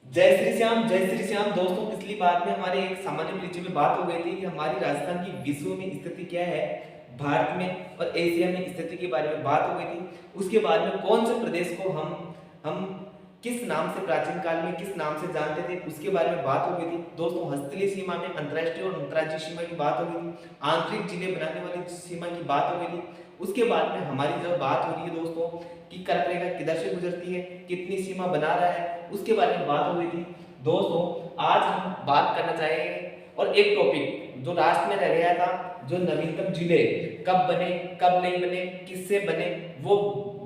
जय श्री श्याम दोस्तों। पिछली बार में हमारे एक सामान्य परिचय में बात हो गई थी कि हमारी राजस्थान की विश्व में स्थिति क्या है, भारत में और एशिया में स्थिति के बारे में बात हो गई थी। उसके बाद में कौन से प्रदेश को हम किस नाम से प्राचीन काल में किस नाम से जानते थे उसके बारे में बात हो गई थी। दोस्तों हस्तलीय सीमा में अंतर्राष्ट्रीय और अंतर्राज्यीय सीमा की बात हो गई थी, आंतरिक जिले बनाने वाली सीमा की बात हो गई थी। उसके बाद में हमारी जब बात हो रही है दोस्तों कि कर्क रेखा किधर से गुजरती है, कितनी सीमा बना रहा है, उसके बारे में बात हो गई थी। दोस्तों आज हम बात करना चाहेंगे और एक टॉपिक जो लास्ट में रह गया था, जो नवीनतम जिले कब बने कब नहीं बने किससे बने, वो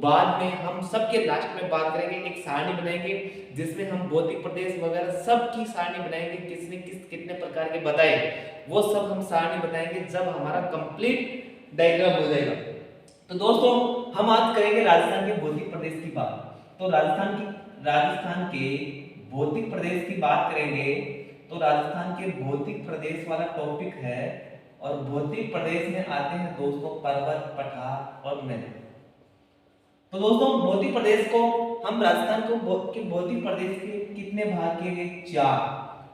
बाद में हम सबके लास्ट में बात करेंगे। एक सारणी बनाएंगे जिसमें हम भौतिक प्रदेश वगैरह सब की सारणी बनाएंगे, किसने किस कितने प्रकार के बताए वो सब हम सारणी बताएंगे जब हमारा कंप्लीट डायग्राम हो जाएगा। तो दोस्तों हम आज करेंगे राजस्थान के भौतिक प्रदेश की बात। तो राजस्थान के भौतिक प्रदेश की बात करेंगे तो राजस्थान के भौतिक प्रदेश वाला टॉपिक है। और भौतिक प्रदेश में आते हैं दोस्तों पर्वत, पठार और मैदान। तो दोस्तों भौतिक प्रदेश को हम राजस्थान को के भौतिक प्रदेश के कितने भाग किए गए? 4।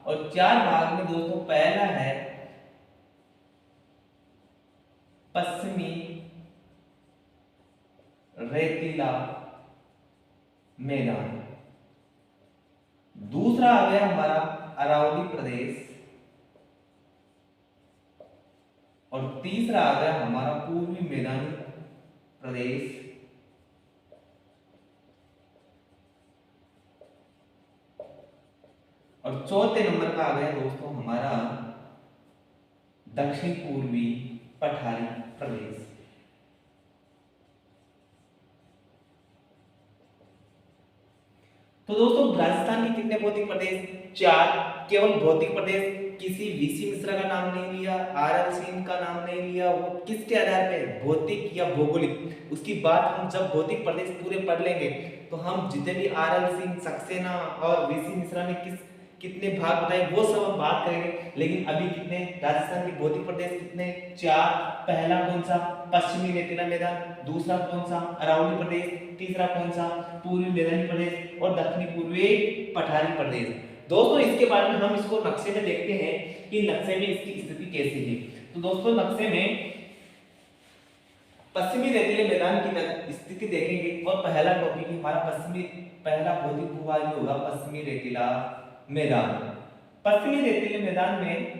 और 4 भाग में दोस्तों पहला है पश्चिमी रेतीला मैदान, दूसरा आ गया हमारा अरावली प्रदेश और तीसरा आ गया हमारा पूर्वी मैदानी प्रदेश और चौथे नंबर का आ गया दोस्तों हमारा दक्षिण पूर्वी पठारी प्रदेश। तो दोस्तों राजस्थान के कितने भौतिक प्रदेश? 4। केवल भौतिक प्रदेश, किसी वीसी मिश्रा का नाम नहीं लिया, आरएल सिंह का नाम नहीं लिया। वो किसके आधार पे? भौतिक या भौगोलिक। उसकी बात हम जब भौतिक प्रदेश पूरे पढ़ लेंगे तो हम जितने भी आरएल सिंह, सक्सेना और वीसी मिश्रा ने कितने भाग बताए वो सब हम बात करेंगे। लेकिन अभी कितने राजस्थान के भौतिक प्रदेश कितने? 4। पहला कौन सा? पश्चिमी रेतीला मैदान। दूसरा कौन सा? अरावली प्रदेश। तीसरा कौन सा? पूर्वी मैदानी प्रदेश और दक्षिणी पूर्वी पठारी प्रदेश। दोस्तों इसके बारे में हम इसको नक्शे में देखते हैं कि नक्शे में इसकी स्थिति कैसी है। तो दोस्तों नक्शे में पश्चिमी रेतीले मैदान की स्थिति देखेंगे और पहला टॉपिक हमारा पहला भौतिक भूभाग होगा पश्चिमी रेतीला मैदान। पश्चिमी रेतीले मैदान में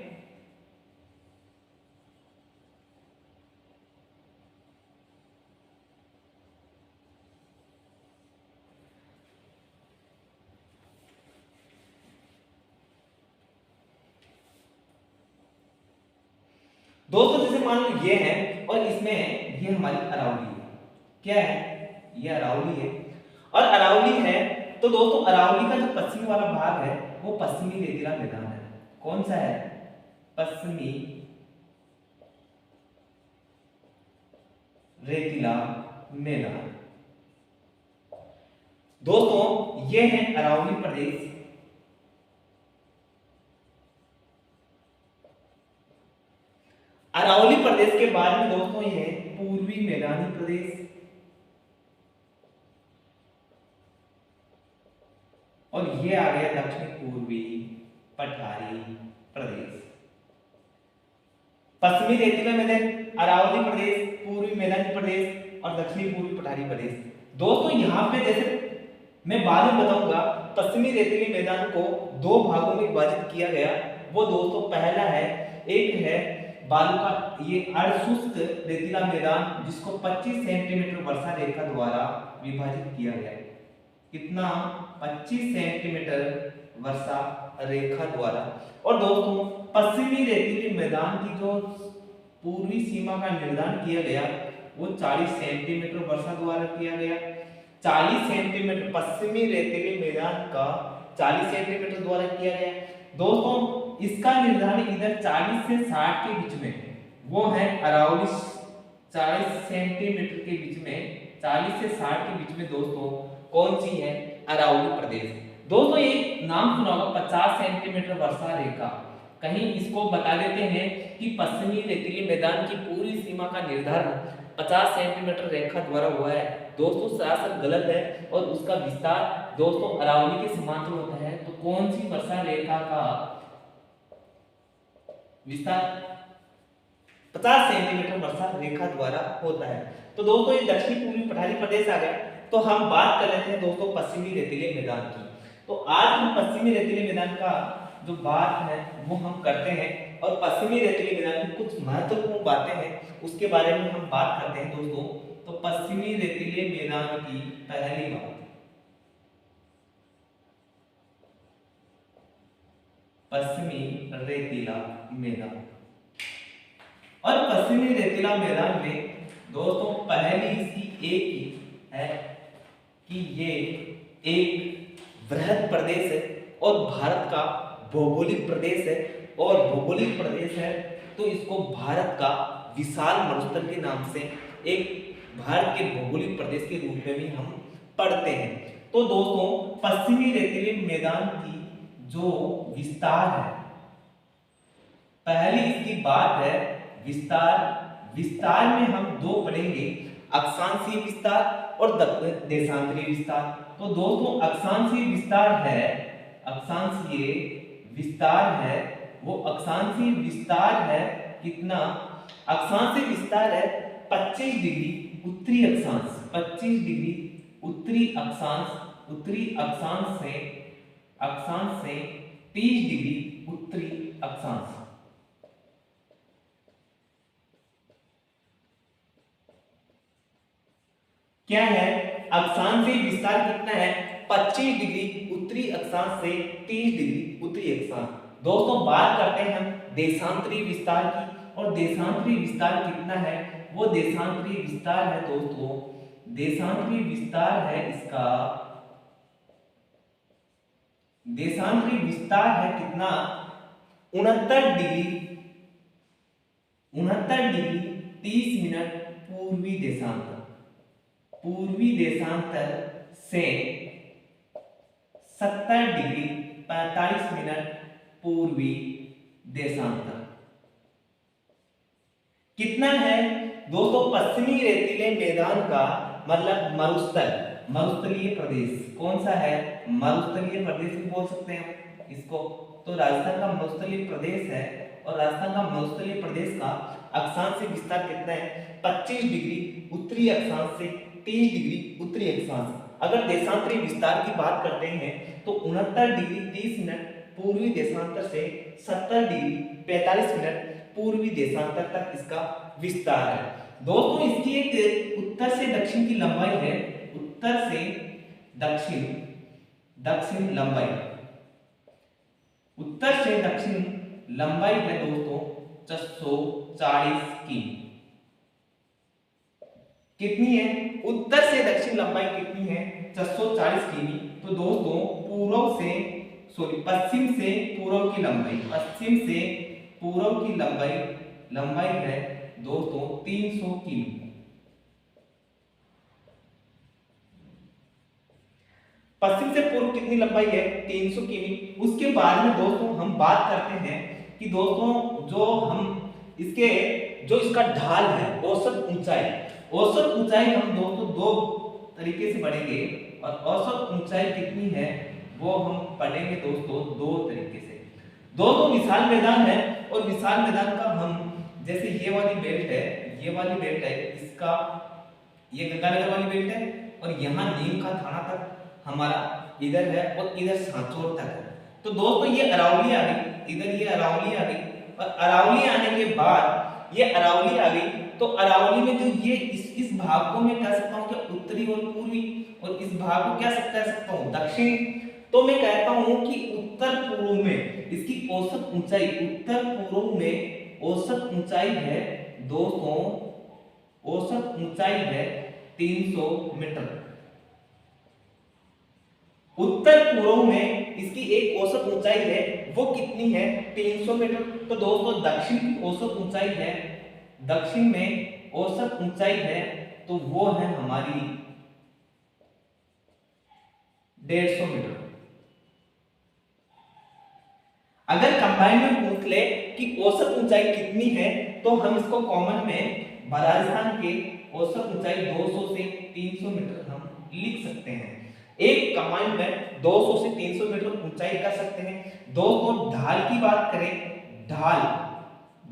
दोस्तों जैसे मान लो ये है और इसमें ये हमारी अरावली है। क्या है? ये अरावली है और अरावली है। तो दोस्तों अरावली का जो पश्चिमी वाला भाग है वो पश्चिमी रेतीला मैदान है। कौन सा है? पश्चिमी रेतीला मैदान। दोस्तों ये है अरावली प्रदेश। अरावली प्रदेश के बाद में दोस्तों ये है पूर्वी मैदानी प्रदेश और ये आ गया दक्षिण पूर्वी पठारी प्रदेश। पश्चिमी रेतीला मैदान, अरावली प्रदेश, पूर्वी मैदानी प्रदेश और दक्षिणी पूर्वी पठारी प्रदेश। दोस्तों यहाँ पे जैसे मैं बाद में बताऊंगा पश्चिमी रेतीले मैदान को 2 भागों में विभाजित किया गया। वो दोस्तों पहला है, एक है बालू का ये अर्धशुष्क रेतीला मैदान जिसको 25 सेंटीमीटर वर्षा रेखा द्वारा विभाजित किया गया। कितना? 25 सेंटीमीटर वर्षा रेखा द्वारा। और दोस्तों पश्चिमी रेतीले मैदान की जो पूर्वी सीमा का निर्धारण किया गया वो 40 सेंटीमीटर वर्षा द्वारा किया गया। 40 सेंटीमीटर पश्चिमी रेतीले मैदान का 40 सेंटीमीटर द्वारा किया गया। दोस्तों इसका निर्धारण इधर 40 से 60 के बीच में वो है अरावली। 40 सेंटीमीटर के बीच में, 40 से 60 के बीच में दोस्तों कौन सी है? अरावली प्रदेश। दोस्तों एक नाम सुना होगा 50 सेंटीमीटर वर्षा रेखा। कहीं इसको बता देते हैं कि पश्चिमी रेतीले मैदान की पूरी सीमा का निर्धारण 50 सेंटीमीटर रेखा द्वारा हुआ है। दोस्तों सरासर गलत है और उसका विस्तार दोस्तों अरावली के समांतर होता है। तो कौन सी वर्षा रेखा का विस्तार 50 सेंटीमीटर वर्षा रेखा द्वारा होता है। तो दोस्तों ये दक्षिण पूर्वी पठारी प्रदेश आ गया। तो हम बात कर लेते हैं दोस्तों पश्चिमी रेतीले मैदान की। तो आज हम पश्चिमी रेतीले मैदान का जो बात है वो हम करते हैं और पश्चिमी रेतीले मैदान की कुछ महत्वपूर्ण बातें हैं उसके बारे में हम बात करते हैं दोस्तों। तो पश्चिमी रेतीले मैदान की पहली बात, पश्चिमी रेतीला मैदान। और पश्चिमी रेतीला मैदान में दोस्तों पहली इसकी एक ही है कि ये एक वृहद प्रदेश है और भारत का भौगोलिक प्रदेश है। और भौगोलिक प्रदेश है तो इसको भारत का विशाल मरुस्थल के नाम से एक भारत के भौगोलिक प्रदेश के रूप में भी हम पढ़ते हैं। तो दोस्तों पश्चिमी रेतीले मैदान की जो विस्तार है, पहली इसकी बात है विस्तार। विस्तार में हम दो पढ़ेंगे, अक्षांशीय विस्तार और देशांतरीय विस्तार। तो दोस्तों अक्षांशीय विस्तार है, अक्षांशीय विस्तार है वो अक्षांशीय विस्तार है कितना, अक्षांशीय विस्तार है 25 डिग्री उत्तरी अक्षांश, 25 डिग्री उत्तरी अक्षांश, उत्तरी अक्षांश से 30 डिग्री उत्तरी अक्षांश। क्या है अक्षांशीय विस्तार कितना है, 25 डिग्री उत्तरी अक्षांश से 30 डिग्री उत्तरी अक्षांश। दोस्तों बात करते हैं हम देशांतरीय विस्तार की। और देशांतरीय विस्तार कितना है, वो देशांतरीय विस्तार है दोस्तों, देशांतरीय विस्तार है इसका, देशांतरीय विस्तार है कितना 69 डिग्री 30 मिनट पूर्वी देशांतर, पूर्वी देशांतर से 70 डिग्री 45 मिनट पूर्वी देशांतर। कितना है दोस्तों पश्चिमी रेतीले मैदान का मतलब मरुस्थल, मरुस्थलीय प्रदेश कौन सा है, मरुस्थलीय प्रदेश भी बोल सकते हैं इसको। तो राजस्थान का मरुस्थलीय प्रदेश है और राजस्थान का मरुस्थलीय प्रदेश का अक्षांशीय विस्तार कितना है 25 डिग्री उत्तरी अक्षांश से 30 डिग्री उत्तरी अक्षांश। अगर देशांतरीय विस्तार की बात करते हैं तो 69 डिग्री 30 मिनट पूर्वी देशांतर से 70 डिग्री 45 मिनट पूर्वी देशांतर तक इसका विस्तार है। दोस्तों इसकी एक उत्तर से दक्षिण की लंबाई है, उत्तर से दक्षिण लंबाई, उत्तर से दक्षिण लंबाई है दोस्तों 640 की। कितनी है उत्तर से दक्षिण लंबाई कितनी है 640 किमी। तो दोस्तों पूर्व से पश्चिम से पूर्व की लंबाई, पश्चिम से पूर्व की लंबाई है दोस्तों 300 किमी। पश्चिम से पूर्व कितनी लंबाई है 300 किमी। उसके बाद में दोस्तों हम बात करते हैं कि दोस्तों जो हम इसके जो इसका ढाल है औसत ऊंचाई, औसत ऊंचाई हम दोस्तों दो तरीके से पढ़ेंगे और औसत ऊंचाई कितनी है वो हम पढ़ेंगे दोस्तों दो तरीके से। दोस्तों विशाल मैदान है और विशाल मैदान का हम जैसे ये वाली बेल्ट है, ये वाली बेल्ट है इसका, ये गंगानगर वाली बेल्ट है और यहाँ नीम का थाना तक हमारा इधर है और इधर सांचौर तक है। तो दोस्तों ये अरावली आ गई, इधर ये अरावली आ गई और अरावली आने के बाद ये अरावली आ गई। तो अरावली में जो ये इस भाग को मैं कह सकता हूँ कि उत्तरी और पूर्वी, और इस भाग को क्या कह सकता हूँ दक्षिण। तो मैं कहता हूँ कि उत्तर पूर्व में इसकी औसत ऊंचाई, उत्तर पूर्व में औसत ऊंचाई है दोस्तों, औसत ऊंचाई है 300 मीटर। उत्तर पूर्व में इसकी एक औसत ऊंचाई है वो कितनी है 300 मीटर। तो दोस्तों दक्षिण की औसत ऊंचाई है, दक्षिण में औसत ऊंचाई है तो वो है हमारी 150 मीटर। अगर कंबाइन में पूछ ले कि औसत ऊंचाई कितनी है तो हम इसको कॉमन में राजस्थान के औसत ऊंचाई 200 से 300 मीटर हम लिख सकते हैं। एक कमांड में 200 से 300 मीटर ऊंचाई कर सकते हैं। दोस्तों ढाल की बात करें, ढाल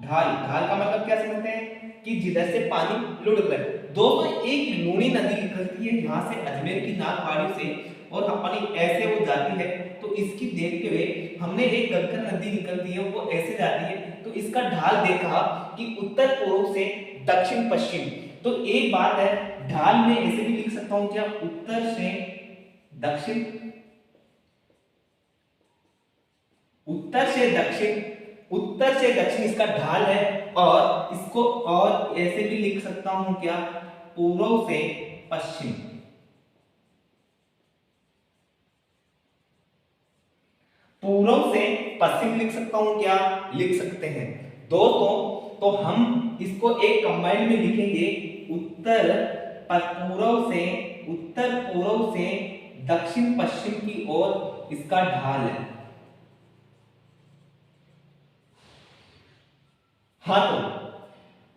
ढाल ढाल का मतलब क्या समझते हैं कि जिधर से पानी लुढ़क रहा है। दोस्तों एक लूणी नदी निकलती है यहाँ से अजमेर की नाग पहाड़ी से और अपनी ऐसे वो जाती है, तो इसकी देखते हुए हमने एक गलकर नदी निकलती है वो ऐसे जाती है, तो इसका ढाल देखा कि उत्तर पूर्व से दक्षिण पश्चिम। तो एक बात है, ढाल में ऐसे भी लिख सकता हूं क्या, उत्तर से दक्षिण, उत्तर से दक्षिण, उत्तर से दक्षिण इसका ढाल है। और इसको और ऐसे भी लिख सकता हूं क्या, पूर्व से पश्चिम, पूर्व से पश्चिम लिख सकता हूं क्या, लिख सकते हैं। दोस्तों तो हम इसको एक कंबाइंड में लिखेंगे, उत्तर पूर्व से, उत्तर पूर्व से दक्षिण पश्चिम की ओर इसका ढाल है। हाँ तो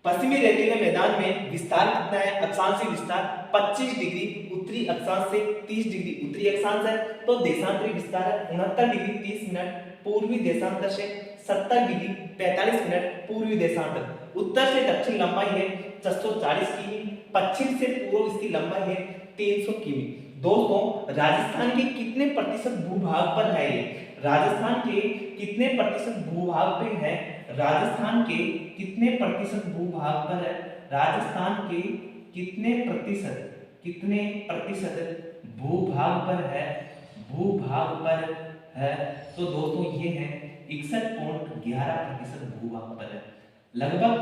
पश्चिमी रेतीले मैदान में विस्तार कितना है, अक्षांशीय विस्तार 25 डिग्री उत्तरी अक्षांश से 30 डिग्री उत्तरी अक्षांश है। तो देशांतरी विस्तार है 69 डिग्री 30 मिनट पूर्वी देशांतर से 70 डिग्री 45 मिनट पूर्वी देशांतर। उत्तर से दक्षिण लंबाई है 640 किमी, पश्चिम से पूर्व इसकी लंबाई है 300 किमी। दोस्तों राजस्थान के कितने प्रतिशत भूभाग पर है ये, राजस्थान के कितने प्रतिशत भूभाग पे है, राजस्थान के कितने प्रतिशत भूभाग पर है, राजस्थान के कितने प्रतिशत भूभाग पर है, भूभाग पर है। तो दोस्तों ये है 61.11% भूभाग पर है लगभग।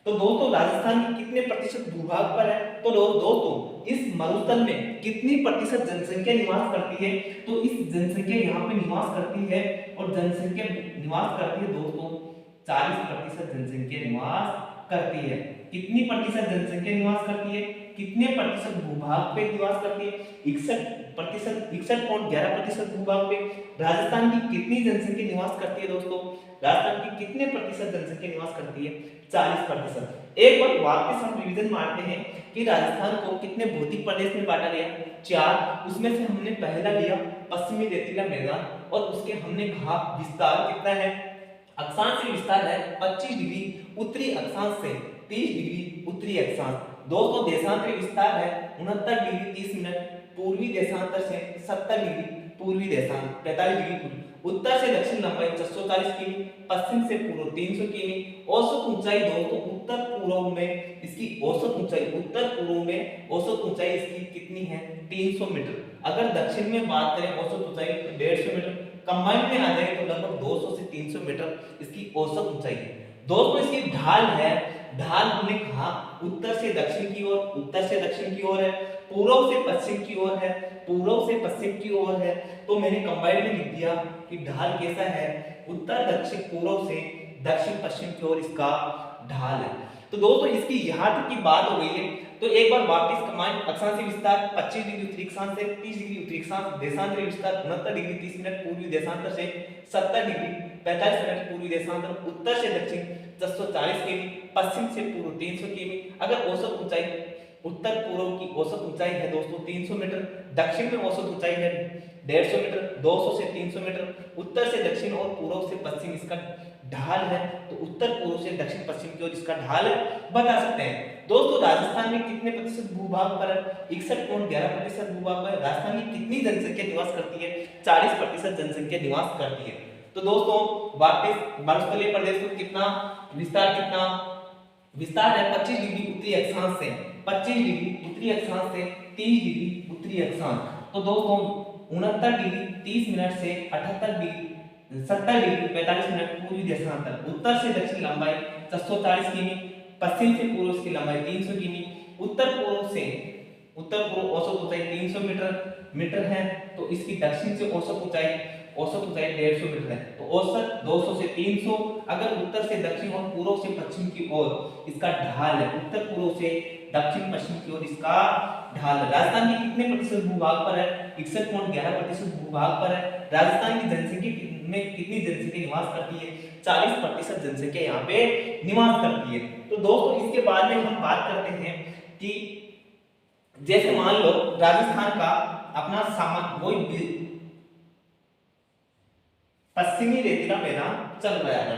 तो दोस्तों राजस्थान के कितने प्रतिशत भूभाग पर है, तो दोस्तों इस मरुस्थल में कितनी प्रतिशत जनसंख्या निवास करती है, तो इस जनसंख्या यहाँ पे निवास करती है, और जनसंख्या निवास करती है दोस्तों 40% जनसंख्या निवास करती है। कितनी प्रतिशत जनसंख्या निवास करती है, कितने प्रतिशत भूभाग पे निवास करती है, 61.11% भूभाग पे। राजस्थान की कितनी जनसंख्या निवास करती है दोस्तों, राजस्थान की कितने प्रतिशत जनसंख्या निवास करती है, 40%। एक बार वापस हम रिवीजन मारते हैं कि राजस्थान को कितने भौतिक प्रदेश में बांटा गया, 4। उसमें से हमने पहला लिया पश्चिमी रेतीला मैदान, और उसके हमने कहा विस्तार कितना है, अक्षांशीय विस्तार है 25 डिग्री उत्तरी अक्षांश से 30 डिग्री उत्तरी अक्षांश। दोस्तों देशांतरी विस्तार है 69 डिग्री 30 मिनट पूर्वी देशांतर से 70 डिग्री पूर्वी देशांत 45 डिग्री पूर्वी। उत्तर से दक्षिण लंबाई 640 किमी, पश्चिम से पूर्व 300 किमी। औसत ऊंचाई दोस्तों उत्तर पूर्व में इसकी औसत ऊंचाई, उत्तर पूर्व में औसत ऊंचाई इसकी कितनी है, 300 मीटर। अगर दक्षिण में बात करें औसत ऊंचाई तो 150 मीटर, कंबाइन में आ जाए तो लगभग 200 से 300 मीटर इसकी औसत ऊंचाई है। दोस्तों इसकी ढाल है, ढाल हमने कहा उत्तर से दक्षिण की ओर, उत्तर से दक्षिण की ओर है, पूर्व से पश्चिम की ओर है, पूर्व से पश्चिम की ओर है। तो मैंने कंबाइंड में लिख दिया कि ढाल कैसा है, उत्तर दक्षिण पूर्व से दक्षिण पश्चिम की ओर इसका ढाल है। तो दोस्तों इसकी यहाँ तक की बात हो गई है। तो एक बार वापस कमांड, अक्षांशीय विस्तार 25 डिग्री उत्तरी अक्षांश से 30 डिग्री उत्तरी अक्षांश, देशांतरी विस्तार 69 डिग्री 30 मिनट पूर्वी देशांतर से 70 डिग्री 45 मिनट पूर्वी देशांतर, उत्तर से दक्षिण 640 किमी, पश्चिम से पूर्व 300 किमी। अगर औसत ऊंचाई उत्तर पूर्व की औसत ऊंचाई है दोस्तों 300 मीटर, दक्षिण में औसत ऊंचाई है 150 मीटर, 200 से 300 मीटर, उत्तर से दक्षिण और पूर्व से पश्चिम इसका ढाल है। तो उत्तर पूर्व से दक्षिण पश्चिम की ओर इसका ढाल बता सकते हैं। दोस्तों राजस्थान में कितने प्रतिशत भूभाग पर है, 61.11% भूभाग पर। राजस्थान की कितनी जनसंख्या निवास करती है, 40% जनसंख्या निवास करती है। तो दोस्तों वापस मरुस्थलीय प्रदेश को कितना विस्तार, कितना विस्तार है 25 डिग्री उत्तरी अक्षांश से, 25 डिग्री उत्तरी अक्षांश से 30 डिग्री उत्तरी अक्षांश। तो दोस्तों 69 डिग्री 30 मिनट से 78 डिग्री 70 डिग्री 45 मिनट पूर्वी देशांतर। उत्तर से दक्षिण लंबाई 640 किमी, पश्चिम से पूर्व की लंबाई 300 किमी। उत्तर पूर्व औसत ऊंचाई 300 मीटर है। तो इसकी दक्षिण से औसत ऊंचाई 150 मीटर है। तो औसत 200 से 300। अगर उत्तर से दक्षिण और पूर्व से पश्चिम की ओर इसका ढाल है, उत्तर पूर्व से दक्षिण पश्चिम की ओर इसका ढाल है। राजस्थान के कितने प्रतिशत भूभाग पर है, 61.11% भूभाग पर है। राजस्थान की जनसंख्या में कितनी जनसंख्या निवास करती है, 40% जनसंख्या यहाँ पे निवास करती है। तो दोस्तों इसके बाद में हम बात करते हैं कि जैसे मान लो राजस्थान का अपना सामान वही पश्चिमी रेतीला मैदान चल रहा है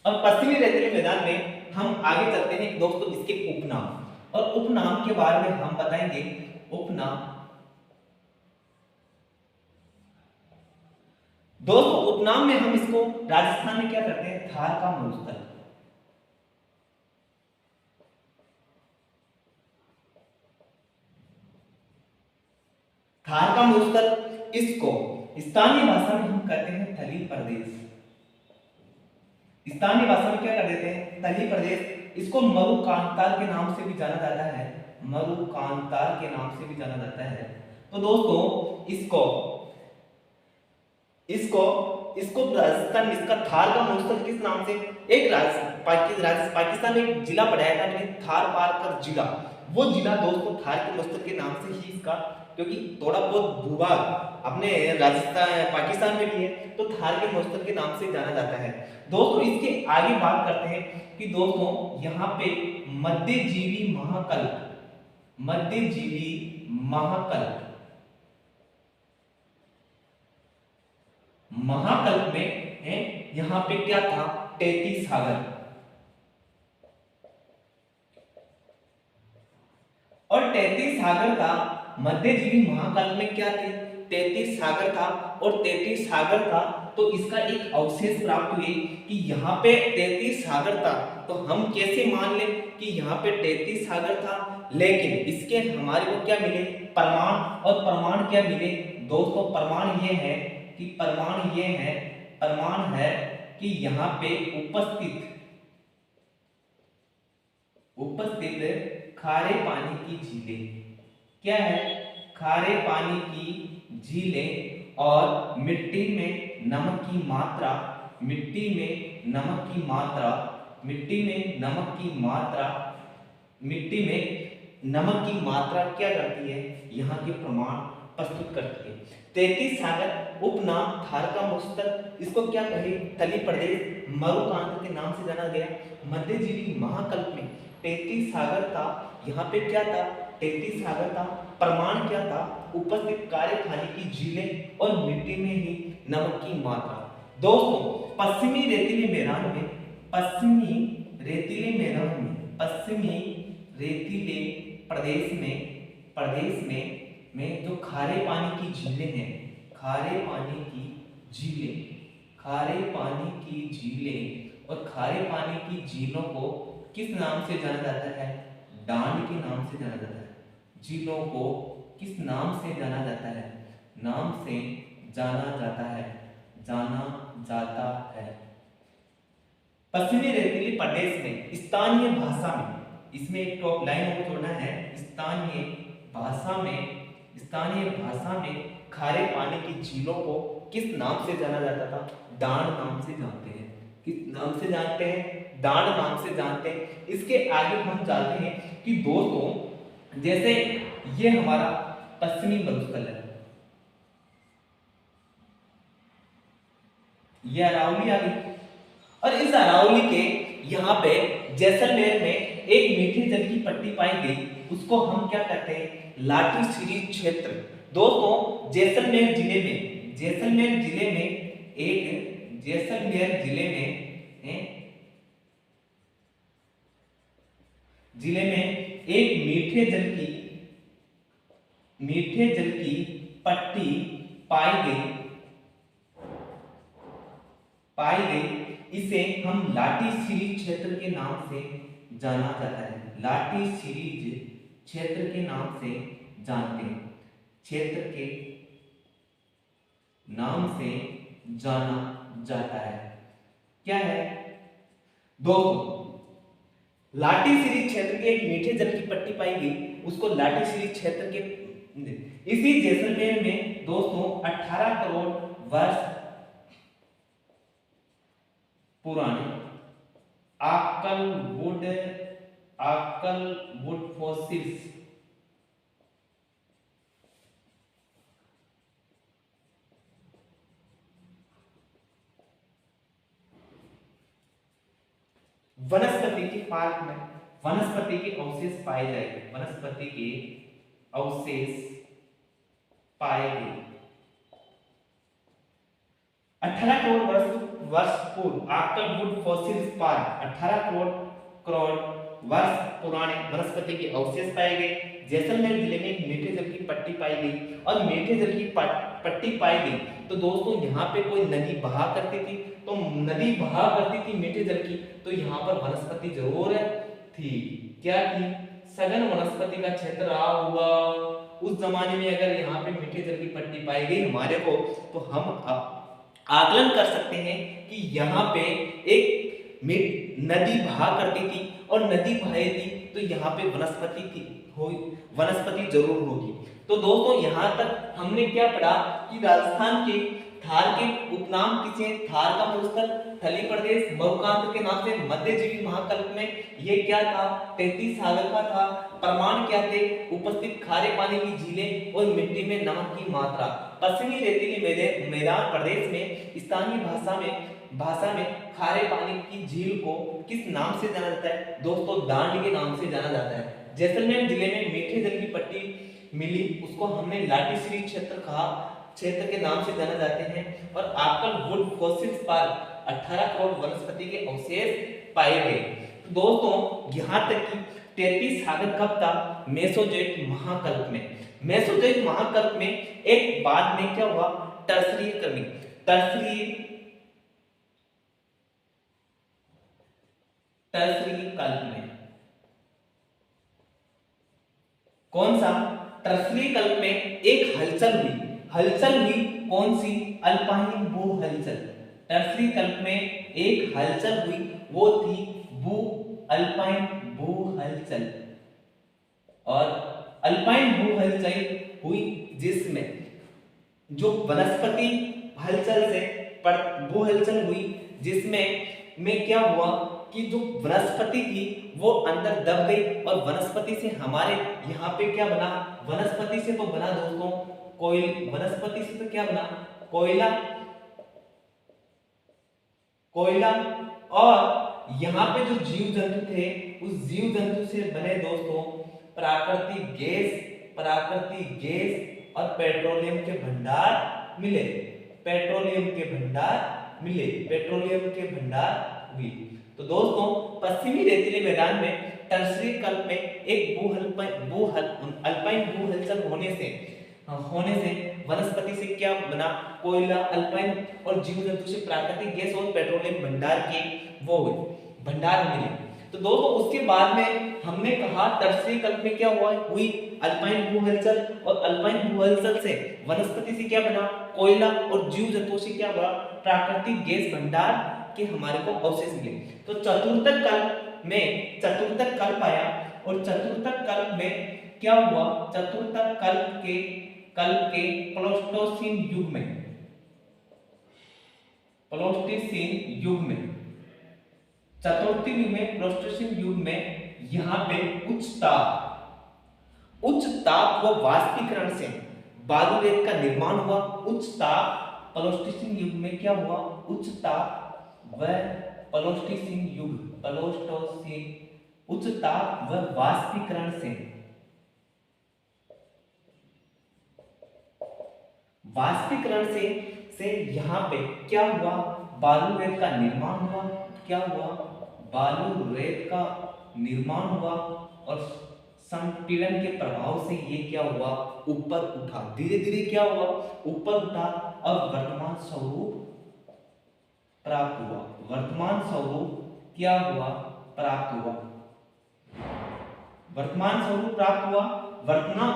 और पश्चिमी रेतीले मैदान में हम आगे चलते हैं दोस्तों इसके उपनाम, और उपनाम के बारे में हम बताएंगे। उपनाम दोस्तों, उपनाम में हम इसको राजस्थान में क्या करते हैं, थार का मरुस्थल। थार का मरुस्थल, इसको स्थानीय भाषा में हम कहते हैं थली प्रदेश। स्थानीय भाषा में क्या कर देते हैं, थली प्रदेश। इसको मरुकांतार के नाम से भी जाना जाता है, मरुकांतार के नाम से भी जाना जाता है। तो दोस्तों इसको इसको इसको राजस्थान, इसका थार का मरुस्थल किस नाम से, एक पाकिस्तान में एक जिला बनाया था मैंने, थार पारकर जिला। वो जिला दोस्तों थार के मरुस्थल के नाम से ही इसका, क्योंकि थोड़ा बहुत भूभाग अपने राजस्थान पाकिस्तान में भी है, तो थार के मरुस्थल के नाम से जाना जाता है। दोस्तों इसके आगे बात करते हैं कि दोस्तों यहाँ पे मध्यजीवी महाकल्प, मध्यजीवी महाकल्प, महाकल्प में है, यहाँ पे क्या था, 33 सागर, और 33 सागर था। मध्यजीवी महाकल्प में क्या थे, 33 सागर था, और 33 सागर था तो इसका एक अवशेष प्राप्त हुए कि यहाँ पे 33 सागर था। तो हम कैसे मान लें कि यहाँ पे 33 सागर था, लेकिन इसके हमारे को क्या मिले, प्रमाण। और प्रमाण क्या मिले दोस्तों, प्रमाण ये है कि प्रमाण है कि यहाँ पे उपस्थित खारे पानी की झीलें, क्या है, खारे पानी की झीलें, और मिट्टी में नमक की मात्रा, मिट्टी में नमक की मात्रा, मिट्टी में नमक की मात्रा, मिट्टी में नमक की मात्रा क्या करती है, यहाँ के प्रमाण प्रस्तुत करती है। 33 सागर उपनाम थार का मरुस्थल, इसको क्या कहे, थली प्रदेश, मरुकांत के नाम से जाना गया। मध्यजीवी महाकल्प में 33 सागर था, यहाँ पे क्या था, 33 सागर था। प्रमाण क्या था, उपस्थित काले पानी की झीलें और मिट्टी में ही नमक की मात्रा। दोस्तों पश्चिमी रेतीले मैदान में, पश्चिमी रेतीले मैदान में, पश्चिमी रेतीले प्रदेश में जो खारे पानी की झीलें हैं, खारे पानी की झीलें, खारे पानी की झीलें और खारे पानी की झीलों को किस नाम से जाना जाता है, डांड के नाम से जाना जाता है। झीलों को किस नाम से जाना जाता है, नाम से जाना जाता है, जाना जाता है। पश्चिमी रेतीली प्रदेश में स्थानीय भाषा में, इसमें एक टॉप लाइन और जोड़ना है, स्थानीय भाषा में खारे पानी की झीलों को किस नाम से जाना जाता था, डांड नाम से जानते हैं। किस नाम से जानते हैं, डांड नाम से जानते हैं। इसके आगे हम जानते हैं कि दोस्तों जैसे ये हमारा पश्चिमी मरुस्थल है, ये अरावली आ गई, और इस अरावली के यहाँ पे जैसलमेर में एक मीठे जल की पट्टी पाई गई, उसको हम क्या कहते हैं, लाटीसीरी क्षेत्र। दोस्तों जैसलमेर जिले में एक मीठे जल की पट्टी पाई गई। इसे हम लाटीसीरी क्षेत्र के नाम से जाना जाता है, लाटीसीरी क्षेत्र के नाम से जानते हैं, क्षेत्र के नाम से जाना जाता है। क्या है दोस्तों, लाटीसीरी क्षेत्र के एक मीठे जल की पट्टी पाई गई, उसको लाटीसीरी क्षेत्र के, इसी जैसलमेर में दोस्तों 18 करोड़ वर्ष पुराने आकलवुड फॉसिल्स वनस्पति के पार्क में वनस्पति के अवशेष पाए जाएंगे, वनस्पति के अवशेष पाए गए। 18 करोड़ वर्ष पूर्व आर्कल वुड फॉसिल्स पार्क, 18 करोड़ वर्ष पुराने वनस्पति के अवशेष पाए गए। जैसलमेर जिले में मीठे जल की पट्टी पाई गई, और मीठे जल की पट्टी पाई गई तो दोस्तों यहाँ पे कोई नदी बहा करती थी, तो नदी बहा करती थी मीठे जल की, तो यहाँ पर वनस्पति जरूर थी। क्या थी? सघन वनस्पति का क्षेत्र रहा हुआ। उस जमाने में अगर यहाँ पे मीठे जल की पट्टी पाई गई हमारे को, तो हम आकलन कर सकते हैं कि यहाँ पे एक नदी बहा करती थी, और नदी बहे थी तो यहाँ पे वनस्पति थी, वनस्पति जरूर होगी। तो दोस्तों यहाँ तक हमने क्या पढ़ा कि राजस्थान के थार के उपनाम किसे? थार का मरुस्थल, थली प्रदेश, मरुकांत के नाम से मध्यजीवी महाकल्प में ये क्या था? 33 सागर का था। प्रमाण क्या थे? उपस्थित खारे पानी की झीलें और मिट्टी में नमक की मात्रा। पश्चिमी रेतीली मैदान प्रदेश में स्थानीय भाषा में खारे पानी की झील को किस नाम से जाना जाता है? दोस्तों दांडी के नाम से जाना जाता है। जैसलमेर जिले में मीठे जल की पट्टी मिली, उसको हमने लाटीश्री क्षेत्र के नाम से जाना जाते हैं। और आर्कल वुड फॉसिल्स पार्क 18 करोड़ वनस्पति के अवशेष पाए गए। तो दोस्तों यहाँ तक कि 33 सागर कब था? मेसोजोइक महाकल्प में। मेसोजोइक महाकल्प में एक बाद में क्या हुआ? टर्सरी कल्प में। कौन सा? टर्सरी कल्प में एक हलचल हुई। कौन सी? अल्पाइन भू हलचल। टर्सरी कल्प में एक हलचल हुई, वो थी अल्पाइन भू हलचल। और अल्पाइन भू हलचल हुई जिसमें जो वनस्पति हलचल से भू हलचल हुई, जिसमें क्या हुआ कि जो वनस्पति थी वो अंदर दब गई, और वनस्पति से हमारे यहाँ पे क्या बना? वनस्पति से तो बना दोस्तों वनस्पति से तो क्या बना? कोयला। और यहाँ पे जो जीव जंतु थे, उस जीव जंतु से बने दोस्तों प्राकृतिक गैस और पेट्रोलियम के भंडार मिले। हुई। तो दोस्तों पश्चिमी रेतीले मैदान में टर्सरी कल्प में एक अल्पाइन भू हलचल होने से वनस्पति से क्या बना? कोयला, अल्पाइन और जीव जंतु से प्राकृतिक गैस और पेट्रोलियम भंडार मिले। तो दोस्तों उसके बाद में हमने कहा टर्सरी कल्प में क्या हुई? अल्पाइन भू हलचल, और अल्पाइन भू हलचल से वनस्पति से क्या बना? कोयला, और जीव जंतुओं से क्या बना? प्राकृतिक गैस भंडार के हमारे को अवशेष मिले। तो चतुर्थक कल्प आया, और चतुर्थक कल्प में क्या हुआ? चतुर्थक कल्प के प्लेस्टोसीन युग में प्लेस्टोसीन युग में यहाँ पे उच्च ताप व वाष्पीकरण से बालू रेत का निर्माण हुआ। उच्च ताप प्लेस्टोसीन युग में क्या हुआ? उच्च ताप व उच्च ताप व वाष्पीकरण से यहाँ पे क्या हुआ? बालू रेत का निर्माण हुआ। क्या हुआ? बालू रेत का निर्माण हुआ, और संपीड़न के प्रभाव से ये क्या हुआ? ऊपर उठा। धीरे धीरे क्या हुआ? ऊपर उठा, और वर्तमान स्वरूप प्राप्त हुआ। वर्तमान स्वरूप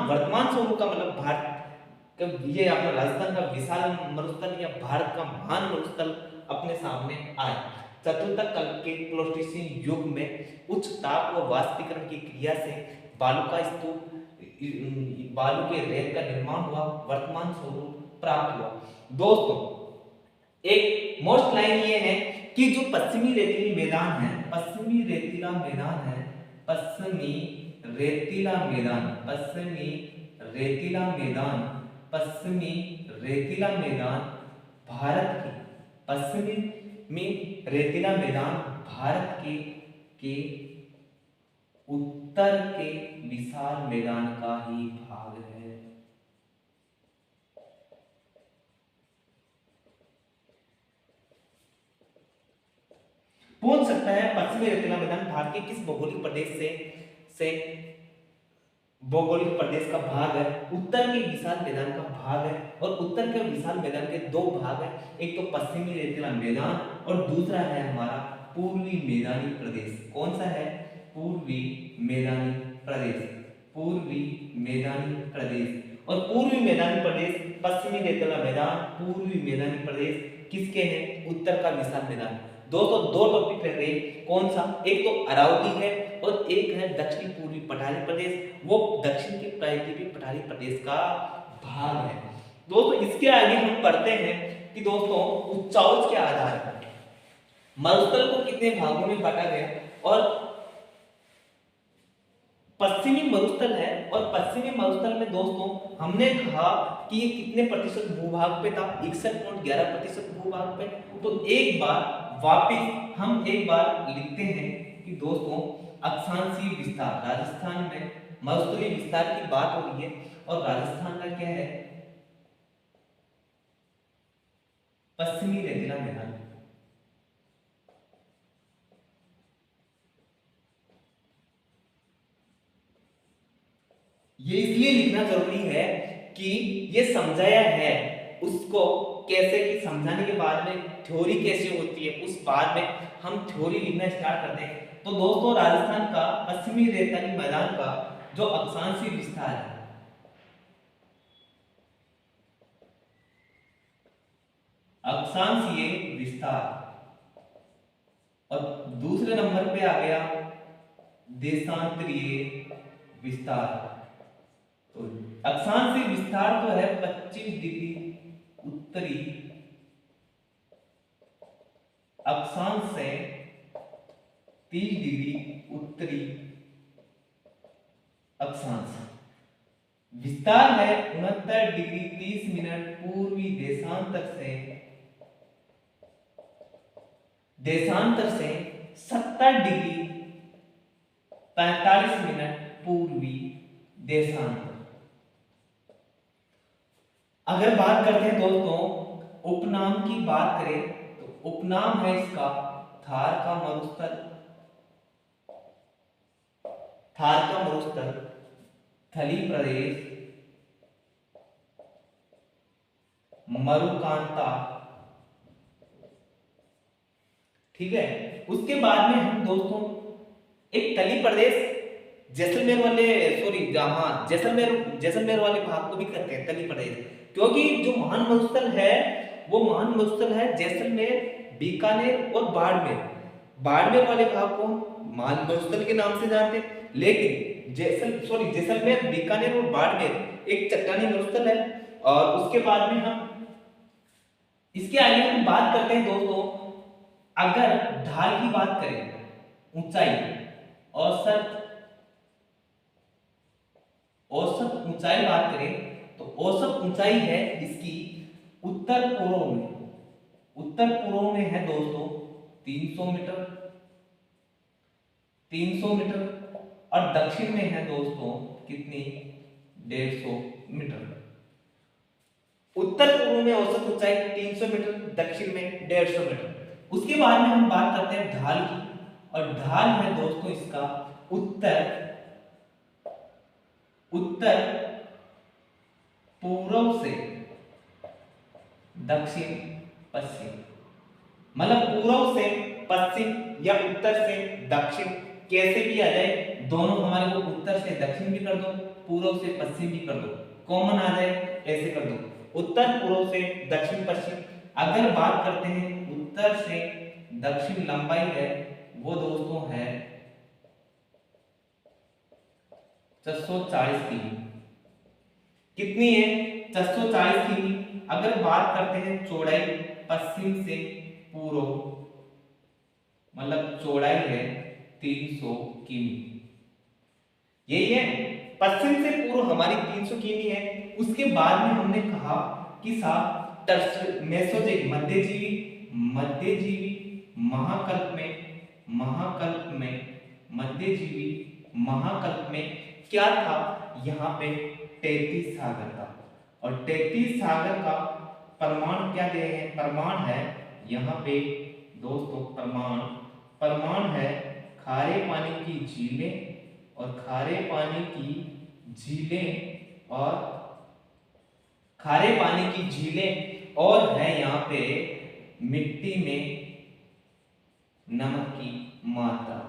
वर्तमान स्वरूप का मतलब भारत, ये अपना राजस्थान का विशाल मरुस्थल या भारत का महान मरुस्थल अपने सामने आए। चतुर्थक कल्प के प्लेस्टोसीन युग में उच्च ताप व वाष्पीकरण की क्रिया से बालू के रेत का निर्माण हुआ, वर्तमान स्वरूप प्राप्त हुआ। दोस्तों एक मोस्ट लाइन ये है कि जो पश्चिमी रेतीला मैदान है, पश्चिमी रेतीला मैदान भारत के उत्तर के विशाल मैदान का ही भाग है। पूछ सकता है पश्चिमी रेतीला मैदान भारत के किस भौगोलिक प्रदेश से भौगोलिक प्रदेश का भाग है? उत्तर के विशाल मैदान का भाग है। और उत्तर के विशाल मैदान के दो भाग हैं, एक तो पश्चिमी रेतीला मैदान और दूसरा है हमारा पूर्वी मैदानी प्रदेश। कौन सा है? पूर्वी मैदानी प्रदेश। पूर्वी मैदानी प्रदेश। और पूर्वी मैदानी प्रदेश, पश्चिमी रेतीला मैदान, पूर्वी मैदानी प्रदेश किसके हैं? उत्तर का विशाल मैदान। दोस्तों दो टॉपिक रह गए, कौन सा? एक तो अरावली है और एक है दक्षिण पूर्वी पठारी प्रदेश, वो दक्षिण के प्रायद्वीपीय पठारी प्रदेश का भाग है। दोस्तों इसके आगे हम पढ़ते हैं कि दोस्तों उच्चावच के आधार पर मरुस्थल को कितने भागों में बांटा गया। और पश्चिमी मरुस्थल है, और पश्चिमी मरुस्थल में दोस्तों हमने कहा कि ये कितने प्रतिशत भूभाग पे था? 61.11% भूभाग पे। तो एक बार वापिस हम एक बार लिखते हैं कि दोस्तों अक्षांशीय विस्तार, राजस्थान में मरुस्थलीय विस्तार की बात हो रही है और राजस्थान का क्या है? पश्चिमी रेतीला मैदान। ये इसलिए लिखना जरूरी है कि ये समझाया है उसको कैसे, कि समझाने के बाद में थ्योरी कैसे होती है उस बाद में हम थ्योरी लिखना स्टार्ट करते हैं। तो दोस्तों राजस्थान का पश्चिमी रेतीली मैदान का जो अक्षांशीय विस्तार है, अक्षांशीय विस्तार, और दूसरे नंबर पे आ गया देशांतरीय विस्तार। तो अक्षांशीय विस्तार तो है 25 डिग्री उत्तरी अक्षांश से 30 डिग्री उत्तरी अक्षांश। विस्तार है 69 डिग्री 30 मिनट पूर्वी देशांतर से 70 डिग्री 45 मिनट पूर्वी देशांतर। अगर बात करते हैं दोस्तों उपनाम की बात करें तो उपनाम है इसका थार का मरुस्थल, थार का मरुस्थल, थली प्रदेश, मरुकांता। ठीक है, उसके बाद में हम दोस्तों एक तली प्रदेश जैसलमेर वाले, सॉरी हाँ जैसलमेर वाले भाग को भी करते हैं तली प्रदेश, क्योंकि जो महान मरुस्थल है वो महान मरुस्थल है जैसलमेर, बीकानेर और बाड़मेर। बाड़मेर वाले भाग को महान मरुस्थल के नाम से जानते हैं, लेकिन जैसलमेर, बीकानेर और बाड़मेर एक चट्टानी मरुस्थल है। और उसके बाद में हम इसके आगे हम बात करते हैं दोस्तों, अगर ढाल की बात करें, ऊंचाई, औसत ऊंचाई बात करें तो औसत ऊंचाई है इसकी उत्तर पूर्व में है दोस्तों 300 मीटर, और दक्षिण में है दोस्तों कितनी? 150 मीटर। उत्तर पूर्व में औसत ऊंचाई 300 मीटर, दक्षिण में 150 मीटर। उसके बाद में हम बात करते हैं ढाल की, और ढाल है दोस्तों इसका उत्तर पूर्व से दक्षिण पश्चिम, मतलब पूर्व से पश्चिम या उत्तर से दक्षिण, कैसे भी आ जाए, दोनों हमारे को उत्तर से दक्षिण भी कर दो, पूर्व से पश्चिम भी कर दो, कॉमन आ जाए ऐसे कर दो, उत्तर पूर्व से दक्षिण पश्चिम। अगर बात करते हैं उत्तर से दक्षिण लंबाई है वो दोस्तों है 640 किमी। कितनी है? 640 किमी। अगर बात करते हैं चौड़ाई पश्चिम से पूर्व, मतलब चौड़ाई है 300 किमी। यही है, पश्चिम से पूर्व हमारी 300 किमी है। उसके बाद में हमने कहा कि मेसोजोइक मध्यजीवी महाकल्प में मध्यजीवी महाकल्प में क्या था, यहाँ पे 33 सागर था। और 33 सागर का प्रमाण क्या दे हैं, प्रमाण है यहाँ पे दोस्तों, प्रमाण है खारे पानी की झीलें और खारे पानी की झीलें और खारे पानी की झीलें और है यहाँ पे मिट्टी में नमक की मात्रा।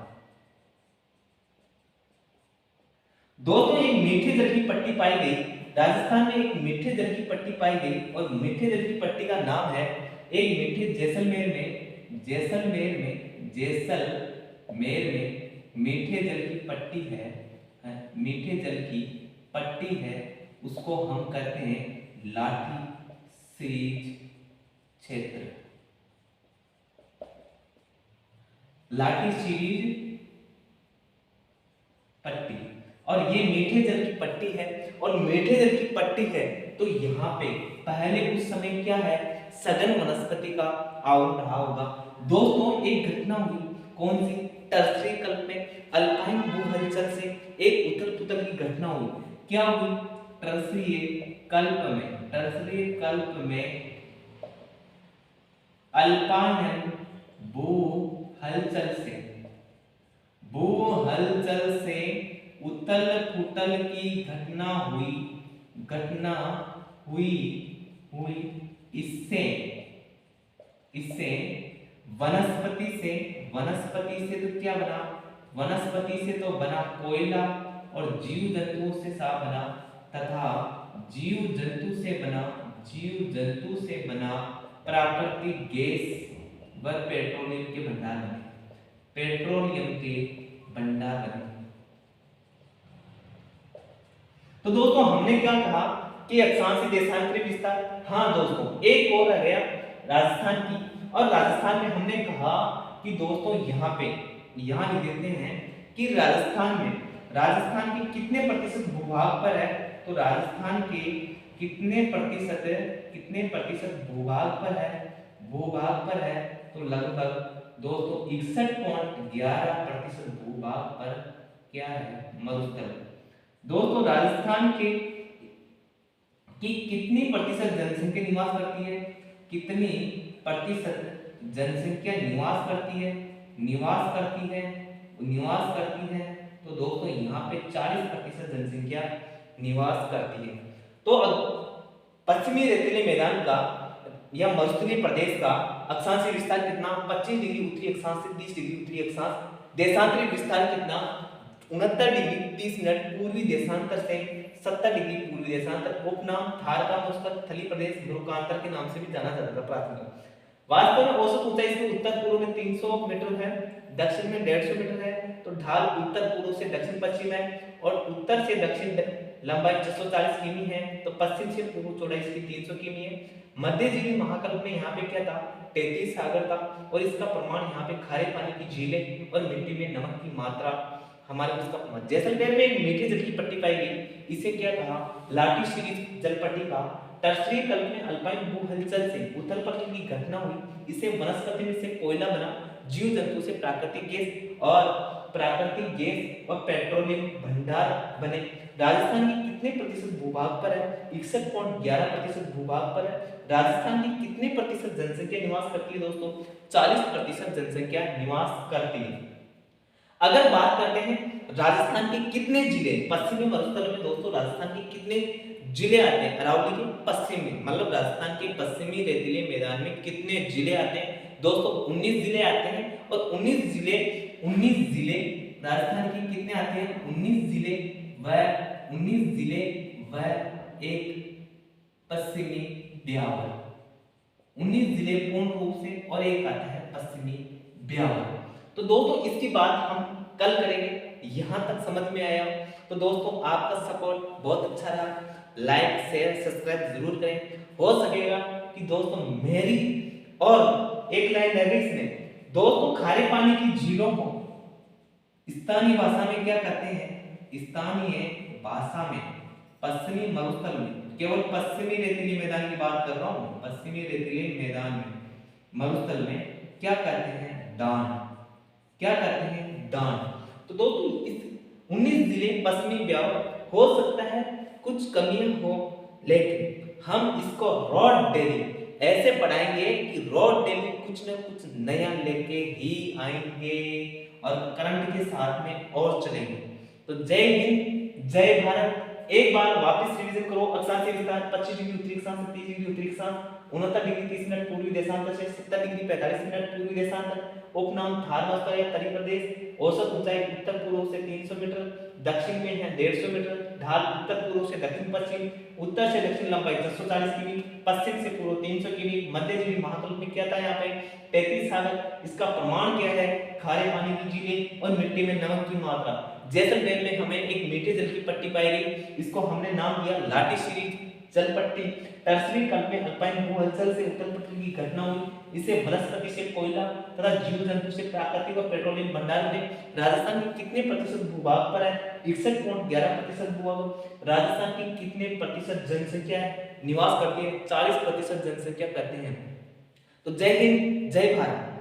दोस्तों एक मीठे जल की पट्टी पाई गई, राजस्थान में एक मीठे जल की पट्टी पाई गई और मीठे जल की पट्टी का नाम है, एक मीठे जैसलमेर में मीठे जल की पट्टी है, मीठे जल की पट्टी है, उसको हम कहते हैं लाठी सीरीज क्षेत्र, लाठी सीरीज पट्टी। और ये मीठे जल की पट्टी है और मीठे जल की पट्टी है तो यहाँ पे पहले उस समय क्या है, सघन वनस्पति का आवरण रहा होगा। दोस्तों एक घटना हुई, कौन सी, टर्सरी कल्प में अल्पाइन भू हलचल से एक उथल पुथल की घटना हुई। क्या हुई, टर्सरी कल्प में अल्पाइन भू हलचल से उथल पुथल की घटना हुई। इससे वनस्पति से तो क्या बना, वनस्पति से तो बना कोयला और जीव जंतुओं से साफ बना तथा जीव जंतु से बना प्राकृतिक गैस व पेट्रोलियम के भंडार बने। तो दोस्तों हमने क्या कहा कि अक्षांशीय देशांतरी विस्तार। हाँ दोस्तों एक और रह गया राजस्थान की, और राजस्थान में हमने कहा कि दोस्तों यहाँ लिख देते हैं कि राजस्थान के कितने प्रतिशत भूभाग पर है, तो राजस्थान के कितने प्रतिशत भूभाग पर है, तो लगभग दोस्तों 61.11% भूभाग पर क्या है, मरुस्थल। दोस्तों राजस्थान की कितनी प्रतिशत जनसंख्या निवास करती है, कितनी प्रतिशत जनसंख्या निवास करती है, तो दोस्तों यहाँ पे 40% जनसंख्या निवास करती है। तो पश्चिमी रेतीले मैदान का या मरुस्थलीय प्रदेश का अक्षांशीय विस्तार कितना, 25 डिग्री उत्तरी अक्षांश से 20 डिग्री उत्तरी अक्षांश। देशांतरी विस्तार कितना, 69 डिग्री 30 मिनट पूर्वी देशांतर से 70 डिग्री पूर्वी देशांतर। उपनाम थार का पुस्तक थली प्रदेश ध्रुवकांतर के नाम से भी जाना जाता था प्राचीन। वास्तव में औसत ऊंचाई इसकी उत्तर पूर्व में 300 मीटर है, दक्षिण में 150 मीटर है। तो ढाल उत्तर पूर्व से दक्षिण पश्चिम है और उत्तर से दक्षिण लंबाई 640 किमी है, तो पश्चिम से पूर्व चौड़ाई इसकी 300 किमी है। मध्यजीवी महाकल्प में यहाँ पे क्या था, 33 सागर था और इसका प्रमाण यहाँ पे खारे पानी की झीलें और मिट्टी में नमक की मात्रा हमारे उसका। जैसलमेर में एक मीठे जल की पट्टी पाई गई, इसे क्या कहा, लाठी सीरीज जल पट्टी का। टर्सरी कल्प में अल्पाइन भू हलचल से उथल पुथल की घटना हुई, इसे वनस्पति में से कोयला बना, जीव जंतु से प्राकृतिक गैस और पेट्रोलियम भंडार बने। राजस्थान की कितने प्रतिशत भूभाग पर है, 61.11% भूभाग पर है। राजस्थान की कितने प्रतिशत जनसंख्या निवास करती है दोस्तों, 40% जनसंख्या निवास करती है। अगर बात करते हैं राजस्थान के कितने जिले, पश्चिमी मरुस्थल में दोस्तों राजस्थान के कितने जिले आते हैं, अरावली के पश्चिम में, मतलब राजस्थान के पश्चिमी रेतीले मैदान में कितने जिले आते हैं दोस्तों, 19 जिले आते हैं। और 19 जिले राजस्थान के कितने आते हैं, 19 जिले व एक पश्चिमी ब्यावर, 19 जिले पूर्ण रूप से और एक आता है पश्चिमी ब्यावर। तो दोस्तों इसकी बात हम कल करेंगे। यहां तक समझ में आया तो दोस्तों आपका सपोर्ट बहुत अच्छा रहा, लाइक शेयर सब्सक्राइब जरूर करें। हो सकेगा कि दोस्तों मेरी और एक लाइन है इसमें दोस्तों, खारे पानी की झीलों को स्थानीय भाषा में क्या कहते हैं, स्थानीय भाषा में पश्चिमी मरुस्थल में, केवल पश्चिमी रेतीले मैदान की बात कर रहा हूं, पश्चिमी रेतीले मैदान में मरुस्थल में क्या कहते हैं, डांड। क्या कहते हैं, डांड। तो दोस्तों इस 19 जिले पश्चिमी ब्यावर हो सकता है कुछ कमियां हो, लेकिन हम इसको रॉड डेली ऐसे पढ़ाएंगे कि रॉड डेली कुछ न कुछ नया लेके ही आएंगे और करंट के साथ में और चलेंगे। तो जय हिंद, जय भारत। एक बार वापस रिवीजन करो। अक्षांश विस्तार 25 डिग्री उत्तरी अक्षांश, 30 डिग्री उत्तरी अक्षांश, 69 डिग्री 30 मिनट पूर्वी देशांतर से, 70 डिग्री 45 मिनट पूर्वी देशांतर, उपनाम थारमस्ता या तरी प्रदेश, औसत ऊंचाई उत्तर पूर्व से 300 मीटर, दक्षिण में है 150 मीटर, ढाल उत्तर पूर्व से दक्षिण पश्चिम, उत्तर से दक्षिण लंबाई 640 किमी, पश्चिम से पूर्व 300 किमी, मध्य जीवी महाद्वीप में क्या था यहाँ पे 33 सागर। इसका प्रमाण क्या है, खारे पानी की झीलें और मिट्टी में नमक की मात्रा। जैसलमेर में हमें एक मीठे जल की पट्टी पाई गई, इसको हमने नाम दिया लाटी सीरीज जल पट्टी। टर्सरी काल में अल्पाइन भूहलचल से उत्तल पट्टी की घटना हुई, इसे वनस्पति से कोयला तथा जीव जंतु से प्राकृतिक और पेट्रोलियम भंडार में राजस्थान के कितने प्रतिशत भूभाग पर है, 61.11% भूभाग। राजस्थान की कितने प्रतिशत जनसंख्या निवास करती है, 40% जनसंख्या करते हैं। तो जय हिंद, जय भारत।